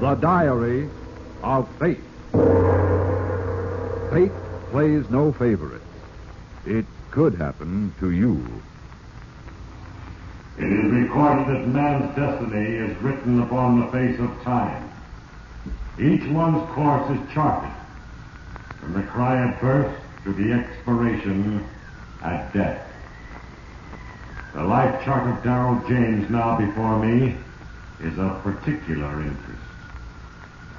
The Diary of Fate. Fate plays no favorites. It could happen to you. It is recorded that man's destiny is written upon the face of time. Each one's course is charted, from the cry at birth to the expiration at death. The life chart of Darrell James now before me is of particular interest.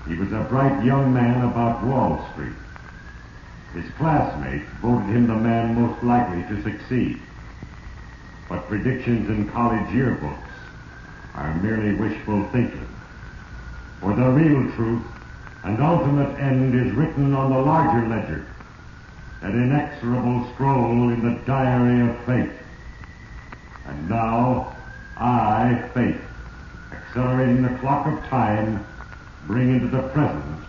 He was a bright young man about Wall Street. His classmates voted him the man most likely to succeed. But predictions in college yearbooks are merely wishful thinking. For the real truth and ultimate end is written on the larger ledger, an inexorable scroll in the diary of fate. And now, I, Fate, accelerating the clock of time, bring into the present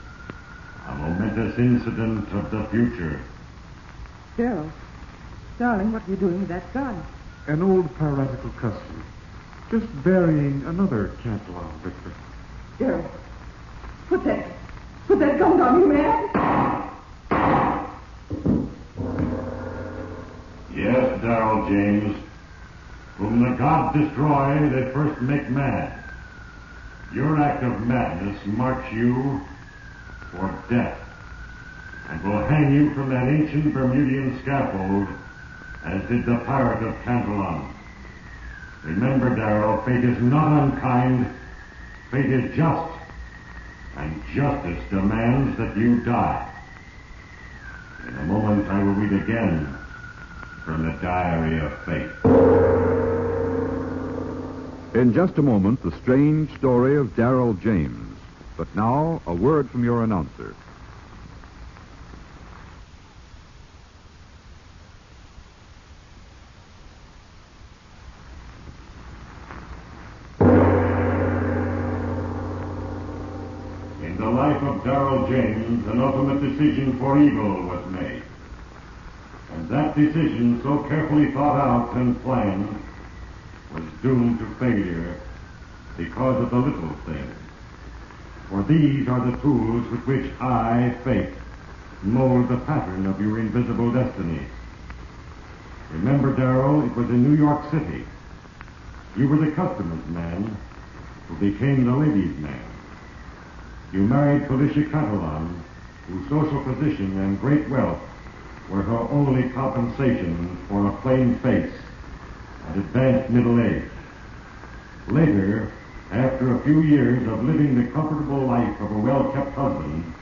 a momentous incident of the future. Darrell, darling, what are you doing with that gun? An old piratical custom. Just burying another Cantillon victim. Darrell, put that gun down, you man. Yes, Darrell James, whom the gods destroy, they first make mad. Your act of madness marks you for death, and will hang you from that ancient Bermudian scaffold, as did the pirate of Cantillon. Remember, Darrell, fate is not unkind, fate is just, and justice demands that you die. In a moment I will read again from the Diary of Fate. In just a moment, the strange story of Darrell James. But now, a word from your announcer. In the life of Darrell James, an ultimate decision for evil was made. And that decision, so carefully thought out and planned, was doomed to failure because of the little things. For these are the tools with which I, Fate, mold the pattern of your invisible destinies. Remember, Darrell, it was in New York City. You were the customer's man who became the lady's man. You married Felicia Cantillon, whose social position and great wealth were her only compensation for a plain face and advanced middle age. Later, after a few years of living the comfortable life of a well-kept husband,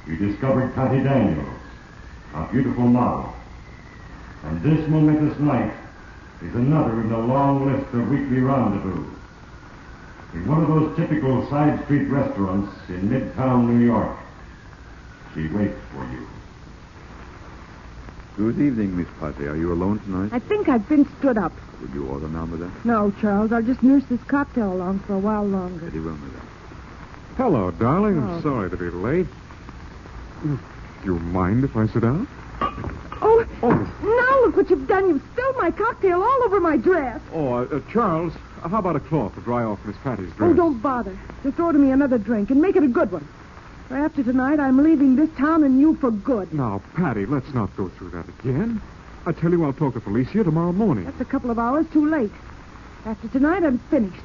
you discovered Patty Daniels, a beautiful model. And this momentous night is another in the long list of weekly rendezvous. In one of those typical side street restaurants in Midtown New York, she waits for you. Good evening, Miss Patty. Are you alone tonight? I think I've been stood up. Would you order now, madame? No, Charles, I'll just nurse this cocktail along for a while longer. Very well, madame. Hello, darling. Oh. I'm sorry to be late. Do you mind if I sit down? Oh, now look what you've done. You've spilled my cocktail all over my dress. Charles, how about a cloth to dry off Miss Patty's dress? Oh, don't bother. Just order me another drink and make it a good one. For after tonight, I'm leaving this town and you for good. Now, Patty, let's not go through that again. I tell you, I'll talk to Felicia tomorrow morning. That's a couple of hours too late. After tonight, I'm finished.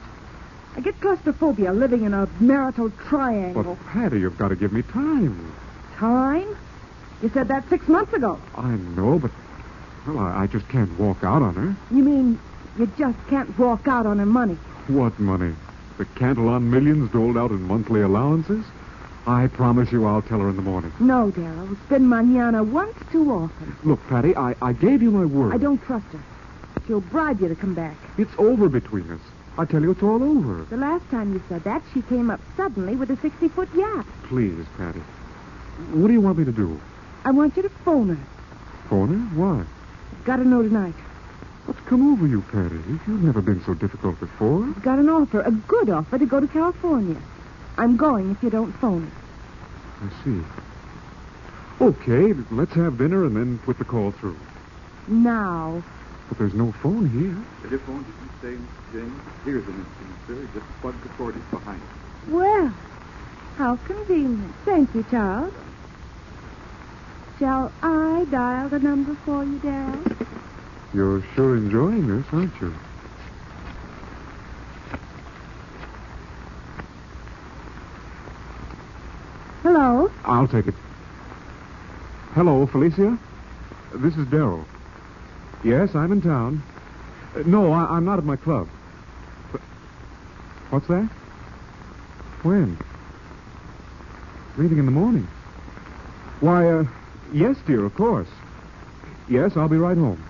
I get claustrophobia living in a marital triangle. But, Patty, you've got to give me time. Time? You said that 6 months ago. I know, but, well, I just can't walk out on her. You mean you just can't walk out on her money? What money? The Cantillon millions doled out in monthly allowances? I promise you I'll tell her in the morning. No, Darrell. It's been mañana once too often. Look, Patty, I gave you my word. I don't trust her. She'll bribe you to come back. It's over between us. I tell you, it's all over. The last time you said that, she came up suddenly with a 60-foot yacht. Please, Patty. What do you want me to do? I want you to phone her. Phone her? Why? I've got to know tonight. What's come over you, Patty? You've never been so difficult before. I've got an offer, a good offer, to go to California. I'm going if you don't phone her. I see. Okay, let's have dinner and then put the call through. Now. But there's no phone here. Telephone didn't say, Mr. James. Here's an instant, sir. Just plug the cord is behind it. Well, How convenient. Thank you, Charles. Shall I dial the number for you, Darrell? You're sure enjoying this, aren't you? Hello? I'll take it. Hello, Felicia? This is Darrell. Yes, I'm in town. No, I'm not at my club. What's that? When? Leaving in the morning. Why, yes, dear, of course. Yes, I'll be right home.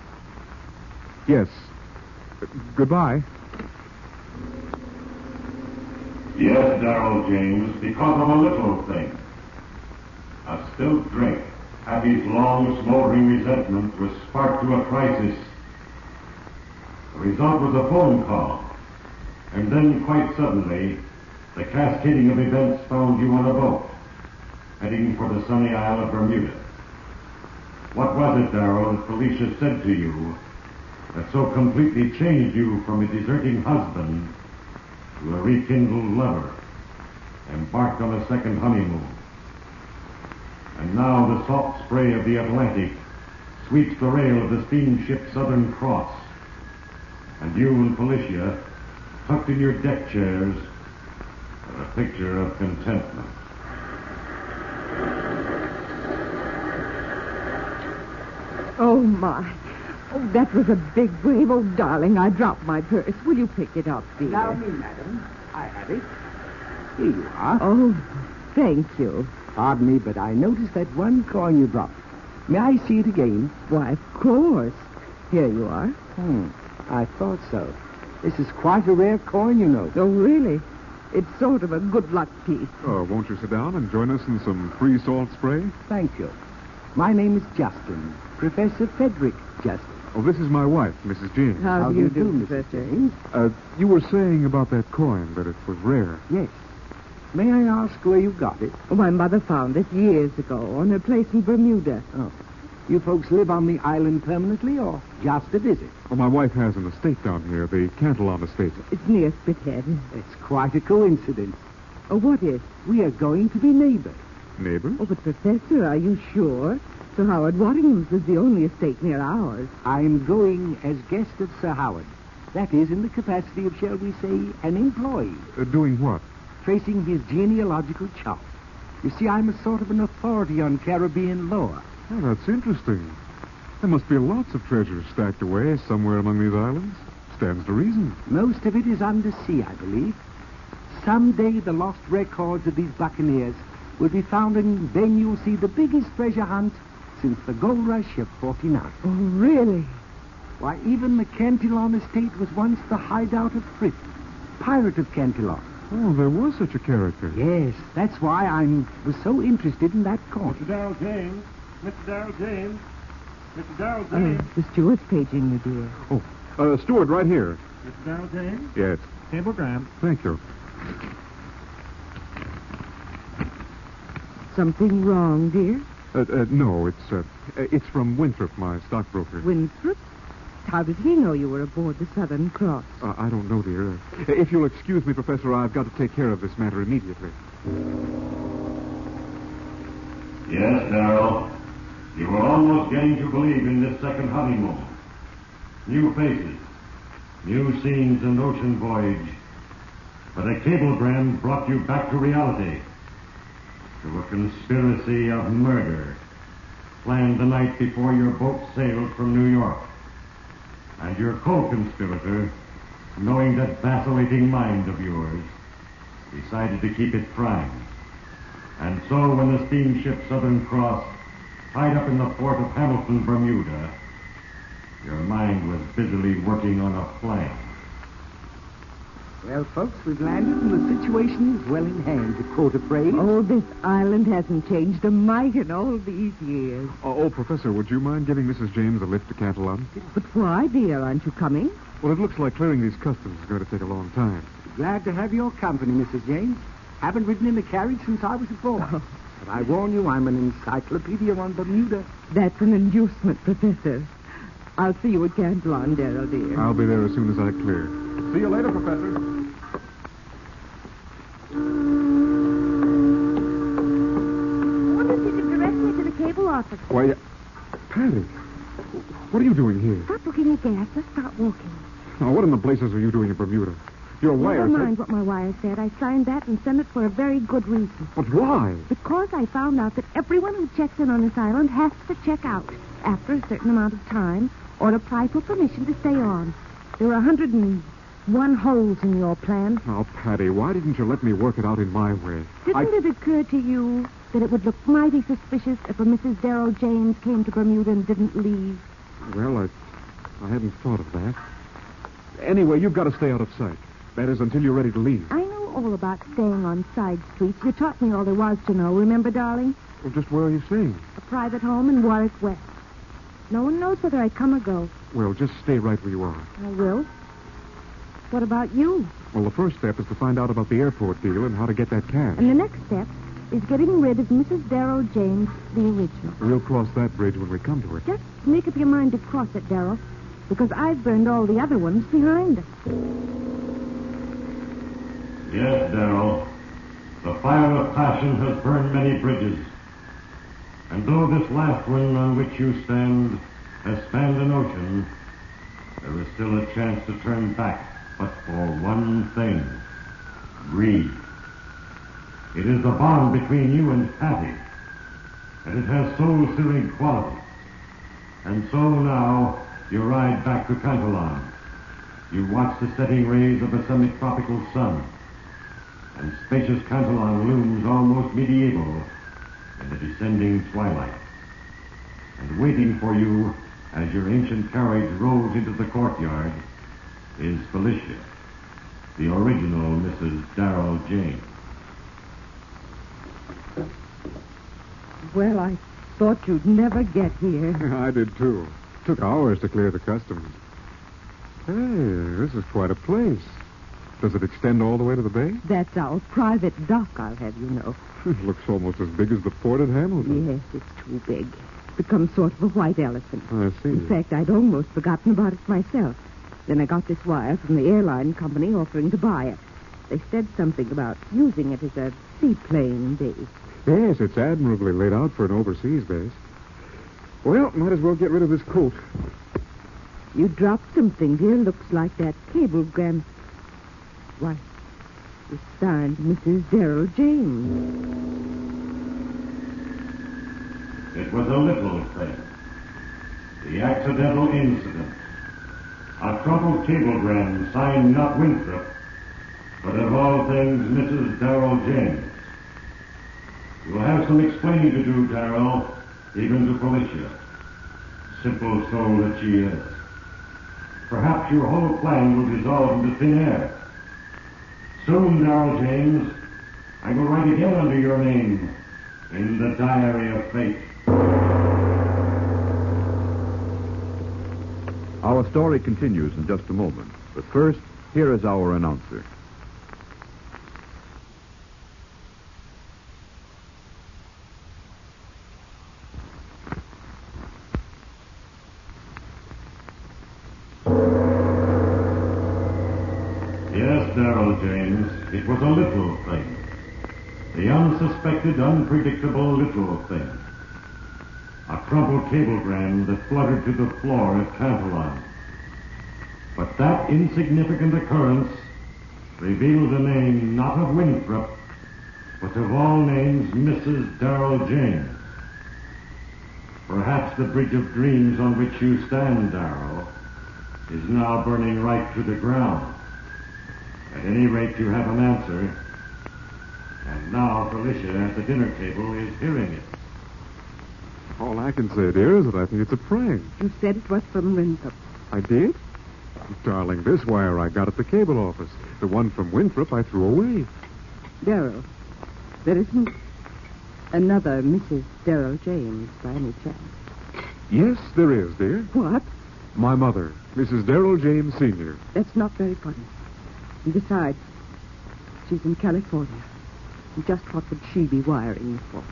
Yes. Goodbye. Yes, Darrell James, because of a little thing. A stilt drink. Happy's long, smoldering resentment was sparked to a crisis. The result was a phone call. And then, quite suddenly, the cascading of events found you on a boat, heading for the sunny Isle of Bermuda. What was it, Darrell, that Felicia said to you that so completely changed you from a deserting husband to a rekindled lover, embarked on a second honeymoon? And now the salt spray of the Atlantic sweeps the rail of the steamship Southern Cross, and you and Felicia, tucked in your deck chairs, are a picture of contentment. Oh, my. Oh, that was a big wave. Oh, darling, I dropped my purse. Will you pick it up, dear? Allow me, madam. I have it. Here you are. Oh, thank you. Pardon me, but I noticed that one coin you dropped. May I see it again? Why, of course. Here you are. I thought so. This is quite a rare coin, you know. Oh, really? It's sort of a good luck piece. Oh, won't you sit down and join us in some free salt spray? Thank you. My name is Justin. Professor Frederick Justin. Oh, this is my wife, Mrs. James. How do you do, Mrs. Professor? James? You were saying about that coin, that it was rare. Yes. May I ask where you got it? Oh, my mother found it years ago on her place in Bermuda. Oh. You folks live on the island permanently or just a visit? Oh, my wife has an estate down here, the Cantillon estate. It's near Spithead. It's quite a coincidence. Oh, what is? We are going to be neighbors. Neighbor? Oh, but Professor, are you sure? Sir Howard Waddingham's is the only estate near ours. I'm going as guest of Sir Howard. That is, in the capacity of, shall we say, an employee. Doing what? Tracing his genealogical chart. You see, I'm a sort of an authority on Caribbean lore. Oh, that's interesting. There must be lots of treasures stacked away somewhere among these islands. Stands to reason. Most of it is undersea, I believe. Someday the lost records of these buccaneers will be found, and then you'll see the biggest treasure hunt since the gold rush of 49. Oh, really? Why, even the Cantillon estate was once the hideout of Frith, pirate of Cantillon. Oh, there was such a character. Yes, that's why I was so interested in that coin. Mr. Darrell James. Mr. Darrell James. Mr. Darrell James. The steward's paging you, dear. Oh, steward, right here. Mr. Darrell James. Yes. Cablegram. Thank you. Something wrong, dear? No, it's from Winthrop, my stockbroker. Winthrop? How did he know you were aboard the Southern Cross? I don't know, dear. If you'll excuse me, Professor, I've got to take care of this matter immediately. Yes, Darrell. You were almost getting to believe in this second honeymoon. New faces, new scenes and ocean voyage. But a cablegram brought you back to reality. To a conspiracy of murder planned the night before your boat sailed from New York. And your co-conspirator, knowing that vacillating mind of yours, decided to keep it primed. And so when the steamship Southern Cross tied up in the port of Hamilton, Bermuda, your mind was busily working on a plan. Well, folks, we've landed and the situation is well in hand, to quote a phrase. Oh, this island hasn't changed a mite in all these years. Oh, Professor, would you mind giving Mrs. James a lift to Cantillon? But why, dear? Aren't you coming? Well, it looks like clearing these customs is going to take a long time. Glad to have your company, Mrs. James. Haven't ridden in a carriage since I was a boy. Oh. But I warn you, I'm an encyclopedia on Bermuda. That's an inducement, Professor. I'll see you at Cantillon, Darrell, dear. I'll be there as soon as I clear. See you later, Professor. doing here? Stop looking at gas. Let's start walking. Now, what in the blazes are you doing in Bermuda? Your wire Never said... mind what my wire said. I signed that and sent it for a very good reason. But why? Because I found out that everyone who checks in on this island has to check out after a certain amount of time or apply for permission to stay on. There are 101 holes in your plan. Now, Patty, why didn't you let me work it out in my way? Didn't it occur to you that it would look mighty suspicious if a Mrs. Darrell James came to Bermuda and didn't leave? Well, I hadn't thought of that. Anyway, you've got to stay out of sight. That is, until you're ready to leave. I know all about staying on side streets. You taught me all there was to know. Remember, darling? Well, just where are you staying? A private home in Warwick West. No one knows whether I come or go. Well, just stay right where you are. I will. What about you? Well, the first step is to find out about the airport deal and how to get that cash. And the next step is getting rid of Mrs. Darrell James, the original. We'll cross that bridge when we come to it. Just make up your mind to cross it, Darrell, because I've burned all the other ones behind us. Yes, Darrell. The fire of passion has burned many bridges. And though this last one on which you stand has spanned an ocean, there is still a chance to turn back, but for one thing: greed. It is the bond between you and Patty, and it has soul-searing qualities. And so now you ride back to Cantalon. You watch the setting rays of a semi-tropical sun, and spacious Cantalon looms almost medieval in the descending twilight. And waiting for you as your ancient carriage rolls into the courtyard is Felicia, the original Mrs. Darrell James. Well, I thought you'd never get here. I did, too. Took hours to clear the customs. Hey, this is quite a place. Does it extend all the way to the bay? That's our private dock, I'll have you know. It looks almost as big as the port at Hamilton. Yes, it's too big. Become sort of a white elephant. I see. In fact, I'd almost forgotten about it myself. Then I got this wire from the airline company offering to buy it. They said something about using it as a seaplane base. Yes, it's admirably laid out for an overseas base. Well, might as well get rid of this coat. You dropped something here. Looks like that cablegram. Why, it's signed Mrs. Darrell James. It was a little thing. The accidental incident. A crumpled cablegram signed not Winthrop, but of all things, Mrs. Darrell James. You'll have some explaining to do, Darrell, even to Felicia. Simple soul that she is. Perhaps your whole plan will dissolve into thin air. Soon, Darrell James, I will write again under your name in the diary of fate. Our story continues in just a moment. But first, here is our announcer. Yes, Darrell James, it was a little thing. The unsuspected, unpredictable little thing. A crumpled cablegram that fluttered to the floor at Cantalon. But that insignificant occurrence revealed a name not of Winthrop, but of all names, Mrs. Darrell James. Perhaps the bridge of dreams on which you stand, Darrell, is now burning right to the ground. At any rate, you have an answer. And now Felicia at the dinner table is hearing it. All I can say, dear, is that I think it's a prank. You said it was from Winthrop. I did? Darling, this wire I got at the cable office. The one from Winthrop I threw away. Darrell, there isn't another Mrs. Darrell James by any chance? Yes, there is, dear. What? My mother, Mrs. Darrell James Sr. That's not very funny. And besides, she's in California. And just what would she be wiring you for?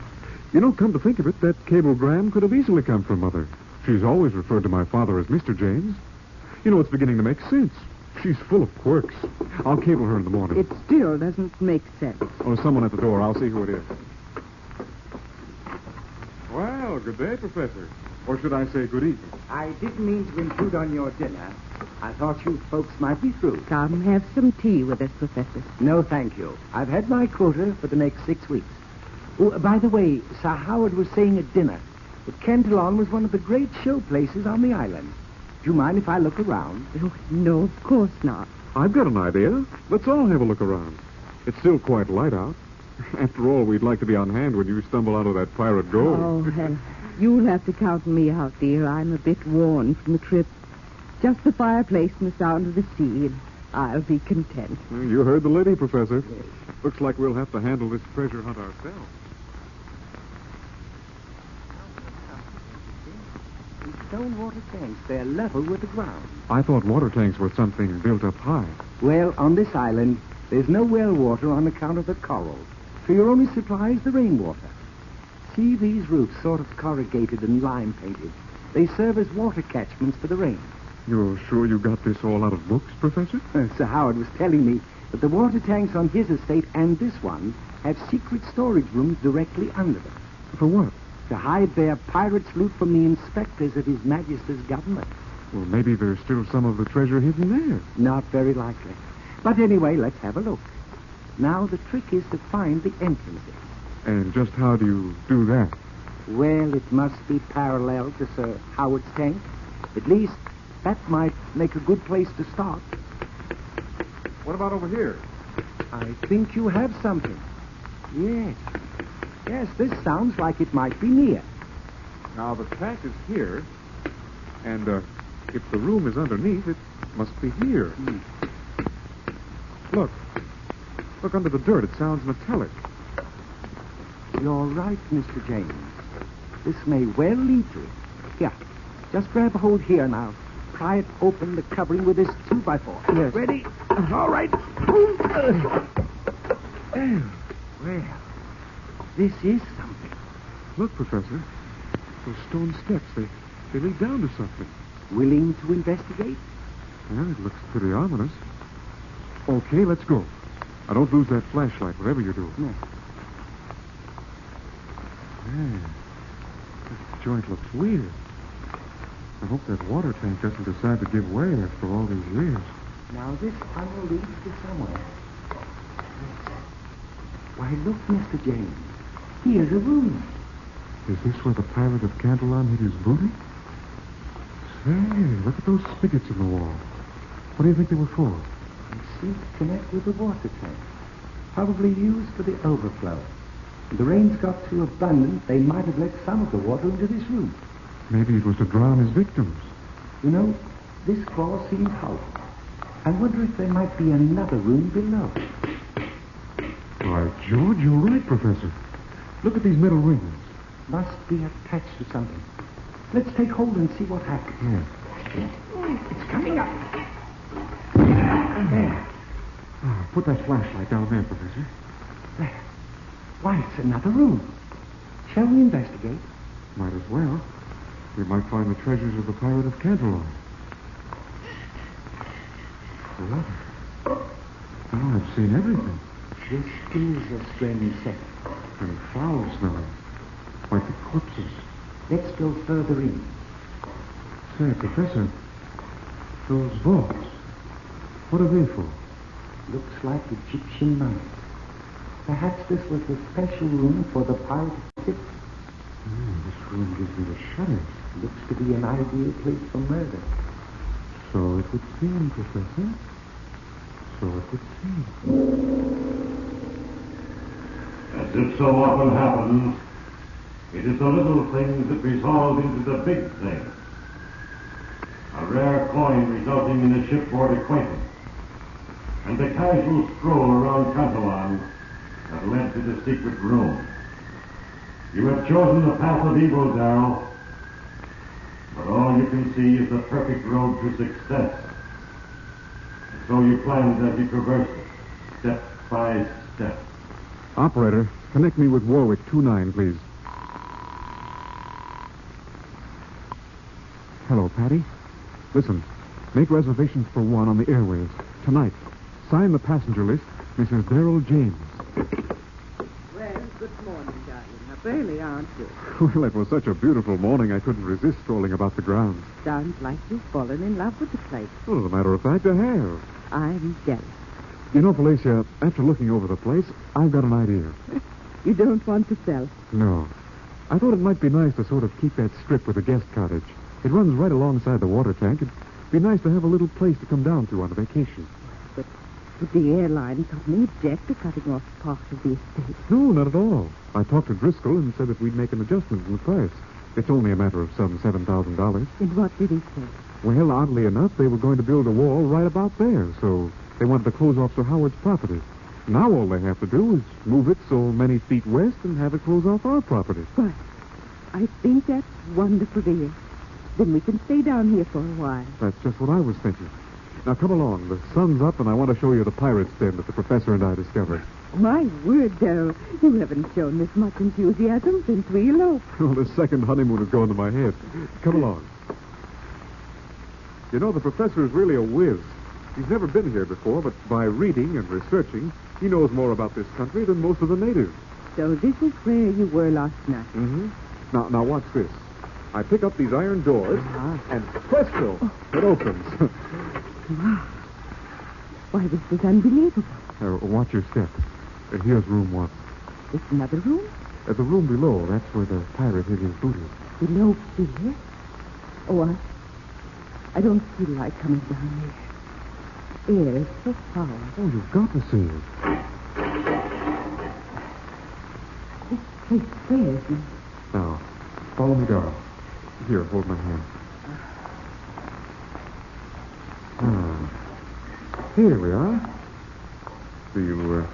You know, come to think of it, that cablegram could have easily come from Mother. She's always referred to my father as Mr. James. You know, it's beginning to make sense. She's full of quirks. I'll cable her in the morning. It still doesn't make sense. Oh, someone at the door. I'll see who it is. Well, good day, Professor. Or should I say good evening? I didn't mean to intrude on your dinner. I thought you folks might be through. Come, have some tea with us, Professor. No, thank you. I've had my quota for the next 6 weeks. Oh, by the way, Sir Howard was saying at dinner that Kentalon was one of the great show places on the island. Do you mind if I look around? Oh, no, of course not. I've got an idea. Let's all have a look around. It's still quite light out. After all, we'd like to be on hand when you stumble out of that pirate gold. Oh, well, you'll have to count me out, dear. I'm a bit worn from the trip. Just the fireplace and the sound of the sea, and I'll be content. You heard the lady, Professor. Looks like we'll have to handle this treasure hunt ourselves. These stone water tanks, they're level with the ground. I thought water tanks were something built up high. Well, on this island, there's no well water on account of the coral. So your only supply is the rainwater. See these roofs sort of corrugated and lime painted. They serve as water catchments for the rain. You're sure you got this all out of books, Professor? Sir Howard was telling me that the water tanks on his estate and this one have secret storage rooms directly under them. For what? To hide their pirates' loot from the inspectors of His Majesty's government. Well, maybe there's still some of the treasure hidden there. Not very likely. But anyway, let's have a look. Now the trick is to find the entrances. And just how do you do that? Well, it must be parallel to Sir Howard's tank. At least, that might make a good place to start. What about over here? I think you have something. Yes. Yes, this sounds like it might be near. Now, the tank is here, and if the room is underneath, it must be here. Look. Look under the dirt. It sounds metallic. You're right, Mr. James. This may well lead to it. Here, just grab a hold here now. Pry it open, the covering with this 2x4. Yes. Ready? All right. Well, this is something. Look, Professor. Those stone steps, they lead down to something. Willing to investigate? Well, it looks pretty ominous. Okay, let's go. Now, don't lose that flashlight, whatever you do. No. Man, this joint looks weird. I hope that water tank doesn't decide to give way after all these years. Now this tunnel leads to somewhere. Why, look, Mr. James. Here's a room. Is this where the pirate of Cantelon hid his booty? Say, look at those spigots in the wall. What do you think they were for? They seem to connect with the water tank. Probably used for the overflow. When the rains got too abundant, they might have let some of the water into this room. Maybe it was to drown his victims. You know, this claw seems hollow. I wonder if there might be another room below. Why, George, you're right, Professor. Look at these metal rings. Must be attached to something. Let's take hold and see what happens. Yeah. It's coming up. There. Put that flashlight down there, Professor. There. Why, it's another room. Shall we investigate? Might as well. We might find the treasures of the pirate of Cantelon. Well, now I've seen everything. This is a strange setup. And foul smelling. Like the corpses. Let's go further in. Say, Professor, those vaults, what are they for? Looks like Egyptian mummies. Perhaps this was the special room for the pirate ship. This room gives me the shudders. Looks to be an ideal place for murder. So it would seem, Professor. So it would seem. As it so often happens, it is the little things that resolve into the big things. A rare coin resulting in a shipboard acquaintance, and a casual stroll around Cantelon that led to the secret room. You have chosen the path of evil, Darrell, but all you can see is the perfect road to success. And so you planned as you traversed it, step by step. Operator, connect me with Warwick 29, please. Hello, Patty. Listen, make reservations for one on the airways tonight. Sign the passenger list, Mrs. Darrell James. Well, Good morning, darling. Up early, aren't you? Well, it was such a beautiful morning I couldn't resist strolling about the grounds. Sounds like you've fallen in love with the place. Well, as a matter of fact, I have. I'm jealous. You know, Felicia, after looking over the place, I've got an idea. You don't want to sell. No. I thought it might be nice to sort of keep that strip with a guest cottage. It runs right alongside the water tank. It'd be nice to have a little place to come down to on a vacation. But would the airline company object to cutting off part of the estate? No, not at all. I talked to Driscoll and said that we'd make an adjustment in the price. It's only a matter of some $7,000. And what did he say? Well, oddly enough, they were going to build a wall right about there, so they wanted to close off Sir Howard's property. Now all they have to do is move it so many feet west and have it close off our property. But I think that's wonderful, dear. Then we can stay down here for a while. That's just what I was thinking. Now come along. The sun's up, and I want to show you the pirate's den that the professor and I discovered. My word, Darrell, you haven't shown this much enthusiasm since we eloped. Well, the second honeymoon has gone to my head. Come along. You know, the professor is really a whiz. He's never been here before, but by reading and researching, he knows more about this country than most of the natives. So this is where you were last night. Mm-hmm. Now watch this. I pick up these iron doors, and presto, it opens. Wow. Why, this is unbelievable. Watch your step. Here's room 1. It's another room? The room below, that's where the pirate hid his booty. Below here? Oh, I don't feel like coming down there. Air is so foul. Oh, you've got to see it. This place scares me. Now, follow me down. Here, hold my hand. Here we are. Do you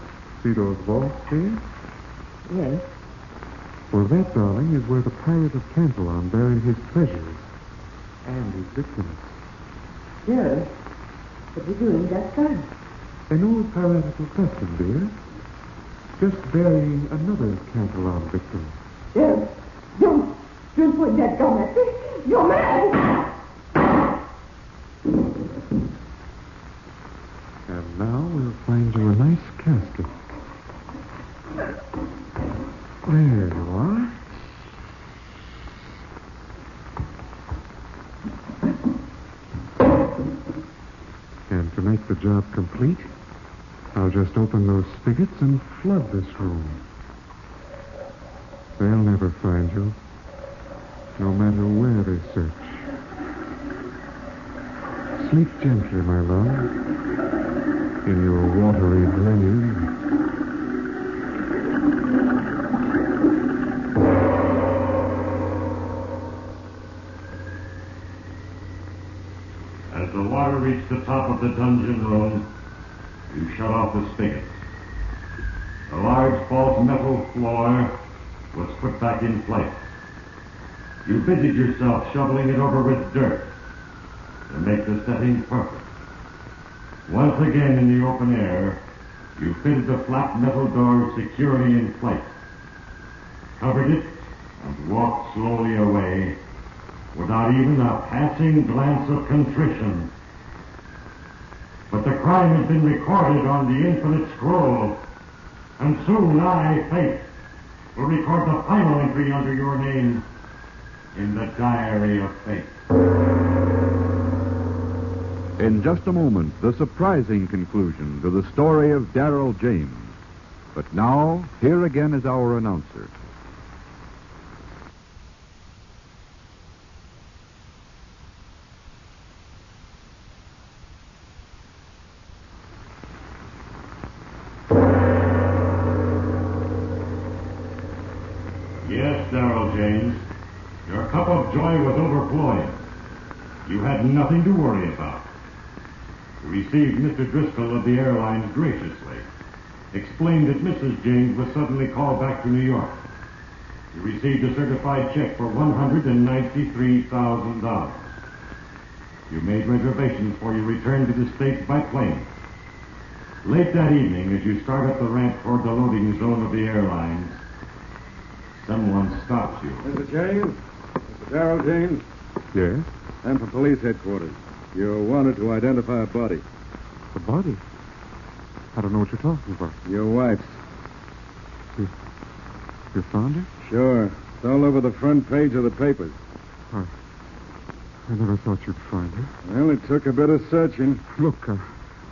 see those vaults there? Yes. Well, that, darling, is where the pirate of Cantillon buried his treasures and his victims. Yes. What are you doing that time? An old piratical custom, dear. Just burying another Cantillon victim. Yes. Don't point that gun at me. You're mad. And now we'll find you a nice casket. There you are. And to make the job complete, I'll just open those spigots and flood this room. They'll never find you, no matter where they search. Sleep gently, my love, in your watery grave. As the water reached the top of the dungeon room, you shut off the spigots. The large false metal floor was put back in place. You busied yourself shoveling it over with dirt to make the setting perfect. Once again in the open air, you fitted the flat metal door securely in place, covered it, and walked slowly away without even a passing glance of contrition. But the crime has been recorded on the infinite scroll, and soon I, Fate, will record the final entry under your name in the diary of fate. In just a moment, the surprising conclusion to the story of Darrell James. But now, here again is our announcer. Yes, Darrell James, your cup of joy was overflowing. You had nothing to worry about. You received Mr. Driscoll of the airlines graciously, explained that Mrs. James was suddenly called back to New York. You received a certified check for $193,000. You made reservations for your return to the States by plane. Late that evening, as you start up the ramp toward the loading zone of the airlines, someone stops you. Mr. James? Mr. Darrell James? Yes? I'm from police headquarters. You're wanted to identify a body. A body? I don't know what you're talking about. Your wife's. You found it? Sure. It's all over the front page of the papers. I never thought you'd find her. Well, it took a bit of searching. Look,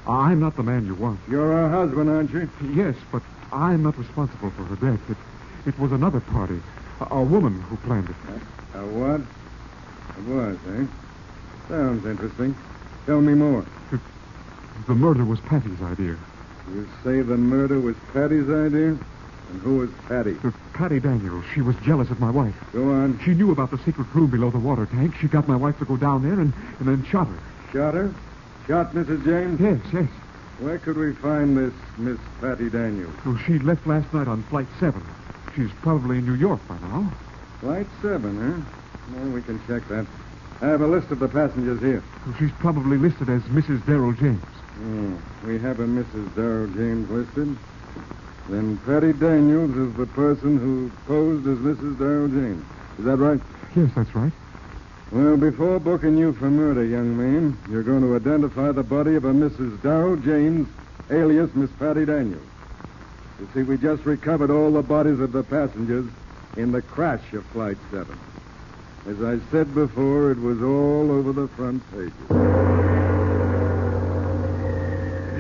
I'm not the man you want. You're her husband, aren't you? Yes, but I'm not responsible for her death. It was another party. A woman who planned it. A what? It was, eh? Sounds interesting. Tell me more. The murder was Patty's idea. You say the murder was Patty's idea? And who was Patty? Patty Daniels. She was jealous of my wife. Go on. She knew about the secret room below the water tank. She got my wife to go down there and then shot her. Shot her? Shot Mrs. James? Yes. Where could we find this Miss Patty Daniels? Well, she left last night on Flight 7. She's probably in New York by now. Flight 7, huh? Well, we can check that. I have a list of the passengers here. Well, she's probably listed as Mrs. Darrell James. We have a Mrs. Darrell James listed. Then Patty Daniels is the person who posed as Mrs. Darrell James. Is that right? Yes, that's right. Well, before booking you for murder, young man, you're going to identify the body of a Mrs. Darrell James, alias Miss Patty Daniels. You see, we just recovered all the bodies of the passengers in the crash of Flight 7. As I said before, it was all over the front pages.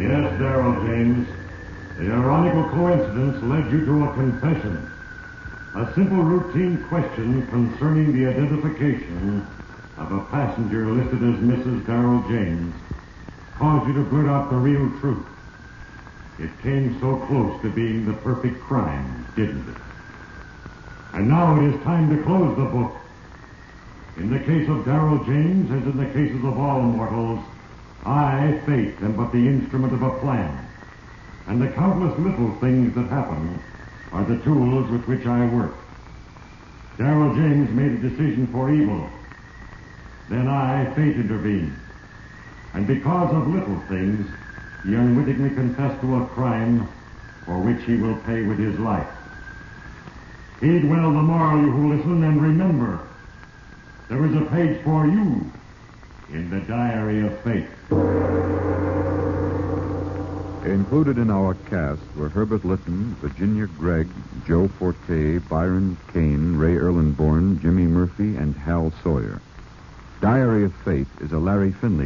Yes, Darrell James. The ironical coincidence led you to a confession. A simple routine question concerning the identification of a passenger listed as Mrs. Darrell James caused you to blurt out the real truth. It came so close to being the perfect crime, didn't it? And now it is time to close the book. In the case of Darrell James, as in the cases of all mortals, I, fate, am but the instrument of a plan. And the countless little things that happen are the tools with which I work. Darrell James made a decision for evil. Then I, fate, intervened. And because of little things, he unwittingly confessed to a crime for which he will pay with his life. Heed well the moral, you who listen, and remember, there is a page for you in the diary of fate. Included in our cast were Herbert Litton, Virginia Gregg, Joe Forte, Byron Kane, Ray Erlenborn, Jimmy Murphy, and Hal Sawyer. Diary of Fate is a Larry Finley